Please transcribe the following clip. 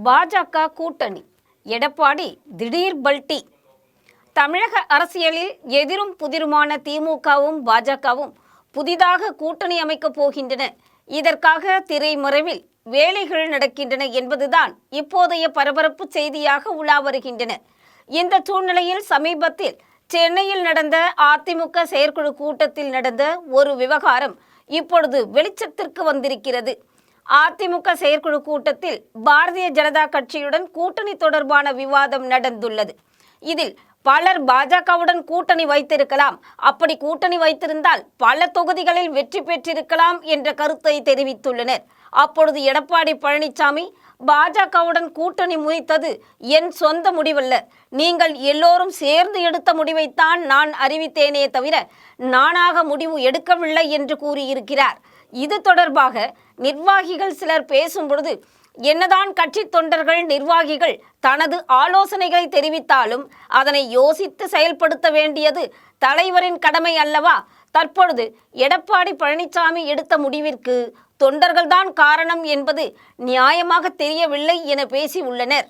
பாஜக கூட்டணி, எடப்பாடி திடீர் பல்டி. தமிழக அரசியலில் எதிரும் புதிருமான திமுகவும் பாஜகவும் புதிதாக கூட்டணி அமைக்கப் போகின்றன. இதற்காக திரைமறைவில் வேலைகள் நடக்கின்றன என்பதுதான் இப்போதைய பரபரப்பு செய்தியாக உலா வருகின்றன. இந்த சூழ்நிலையில் சமீபத்தில் சென்னையில் நடந்த அதிமுக செயற்குழு கூட்டத்தில் நடந்த ஒரு விவகாரம் இப்பொழுது வெளிச்சத்திற்கு வந்திருக்கிறது. அதிமுக செயற்குழு கூட்டத்தில் பாரதிய ஜனதா கட்சியுடன் கூட்டணி தொடர்பான விவாதம் நடந்துள்ளது. இதில் பலர் பாஜகவுடன் கூட்டணி வைத்திருக்கலாம், அப்படி கூட்டணி வைத்திருந்தால் பல தொகுதிகளில் வெற்றி பெற்றிருக்கலாம் என்ற கருத்தை தெரிவித்துள்ளனர். அப்பொழுது எடப்பாடி பழனிசாமி, பாஜகவுடன் கூட்டணி முறித்தது என் சொந்த முடிவல்ல, நீங்கள் எல்லோரும் சேர்ந்து எடுத்த முடிவைத்தான் நான் அறிவித்தேனே தவிர நானாக முடிவு எடுக்கவில்லை என்று கூறியிருக்கிறார். இது தொடர்பாக நிர்வாகிகள் சிலர் பேசும்பொழுது, என்னதான் கட்சி தொண்டர்கள் நிர்வாகிகள் தனது ஆலோசனைகளை தெரிவித்தாலும் அதனை யோசித்து செயல்படுத்த வேண்டியது தலைவரின் கடமை அல்லவா? தற்பொழுது எடப்பாடி பழனிசாமி எடுத்த முடிவிற்கு தொண்டர்கள்தான் காரணம் என்பது நியாயமாக தெரியவில்லை என பேசி உள்ளனர்.